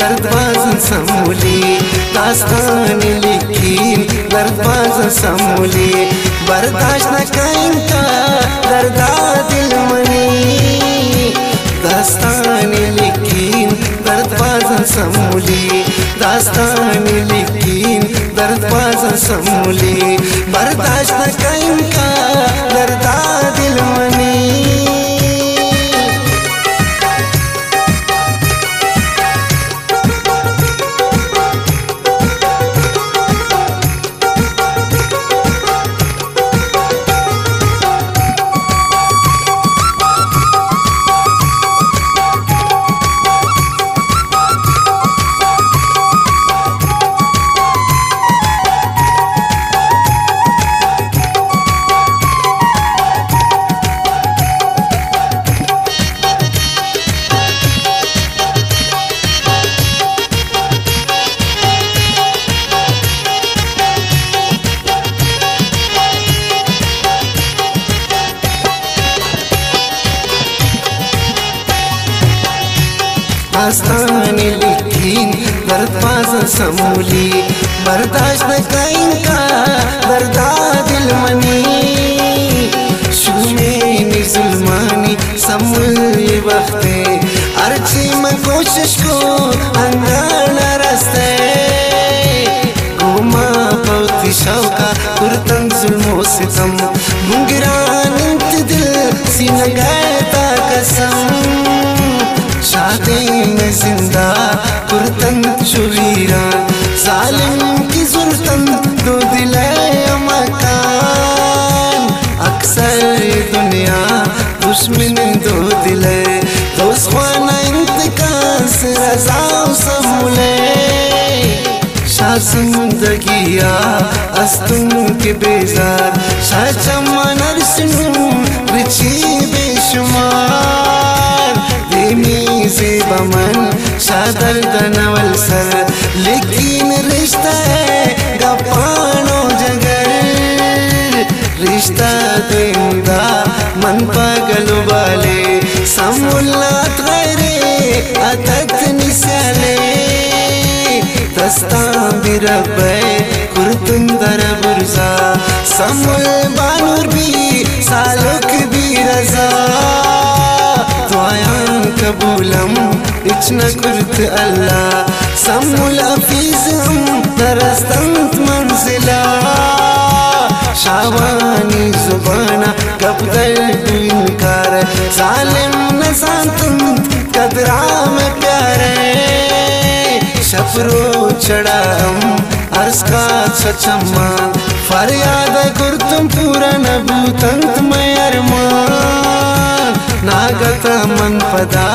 दर्दबाज़न समूली दास्तान लिखीन दर्दबाज़न समूली बर्दाश्त न करें का दर्दा दिल मनी दास्तान लिखीन दर्दबाज़न समूली दास्तान लिखीन दर्दबाज़न समूली बर्दाश्त न करें का दर्दा दिल मनी दास्तान लिखीन दर्दबाज़न समूली बर्दाश्त न करें का दर्दा दिल मनी शुमे जुल्मानी समूली वक्ते अर्ची में कोशिश को अंगाना रस्ते घुमा पौती शौका कुर्तन जुल्मो सितम मुंगिरान इंत दिल सीना गैता कसम शादी में जिंदा कुर्तन शुवीरा जालिम की जुल्तन दो दिले मकान अक्सर दुनिया दुश्मन दो दिले दोस्ताना इंतकाम से रज़ा समूले शाह जिंदगिया अस्तुम के बेजार शाह चमन अरसनू रिची बेशुमार बमन शादर दनवल सर लेकिन रिश्ता है गपानो जगर रिश्ता देंदा मन पागल वाले समुल्लात गैरे अतत निसाले दस्ता बिरबे कुर्तुम दर बुरजा समुल बानूर भी सालुक भी रजा कबूलम इचना कुर्त अल्लाह समुल अफीज हम दरस्तंत मंजिला शावानी जुबाना कबदर इनकार जालिम नसांतंत कदरा में प्यारे शफरो चढ़ा हम अर्ज का सचम्मा फरियाद कुर्तुम पूरा नबूतंत में अरमान नागत मन पदा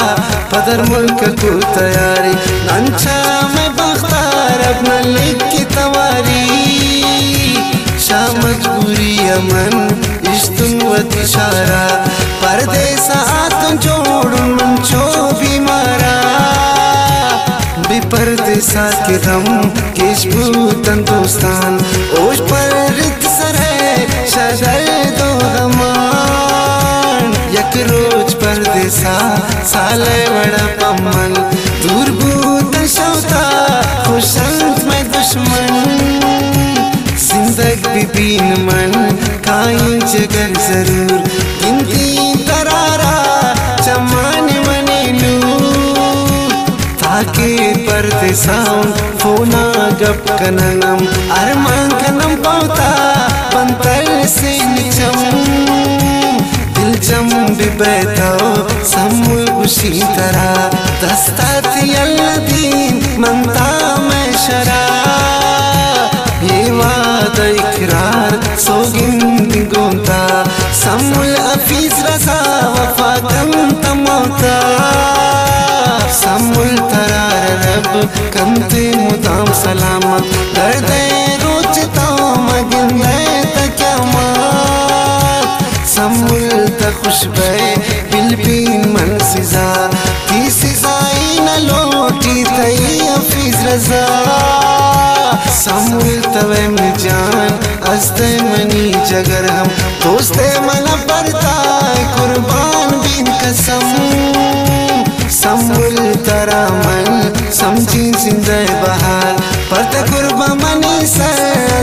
पदर मुल्क को तैयारी अंचा में बख्तार अपना लिख की तवारी शाह मजबूरी अमन इश्तुन व इशारा परदेसा तुम जोड़ मंचो भी मारा बेपरदेसा के दम केश भूतन दोस्तान ओश पर रित सर है शजर दो गमान यक रोज परदेसा साले बड़ा पम्मन दूर भूत शौता खुशंत में दुश्मन जिंदग बिबीन मन काई जगर जरूर गिनती तरारा चमान मने नूर ताके परदेसाओं फोना गप कननम अरमान कनम पाता पंतर से निचम जम बिबैताओ समूल खुशी तरा दस्तात यल्लदीन मनता में शरा ये वाद इकरार सोगिन गोंता समूल अफीज रजा वफा कम तमोता समूल तरार रब कमते मुदाम सलामत दर्दे रोचता मगिंदे तक्यामत समूल खुशबे बिलबीन मन सिजा की सिजाई न लोटी तई अफीज रजा समूल तवे में जान हस्ते मनी जगर हम दोस्ते मन पड़ता कुर्बान बिन कसम समूल तरा मन समझी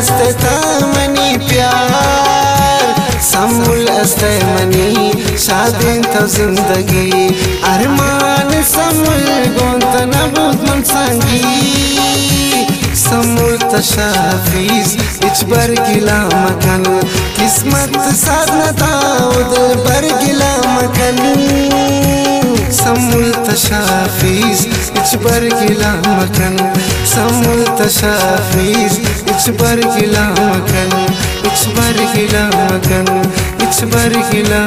अस्तेमनी प्यार समूल अस्तेमनी शादी तो जिंदगी अरमान समूल गोंत नबूत मन संगी समूल तशाफीज इचबर गिला मकन किस्मत साधना ताउद बर गिला मकन समूल तशाफीज इचबर गिला मकन समूल तशाफीज इचबर गिला मकन इचबर गिला मकन इचबर गिला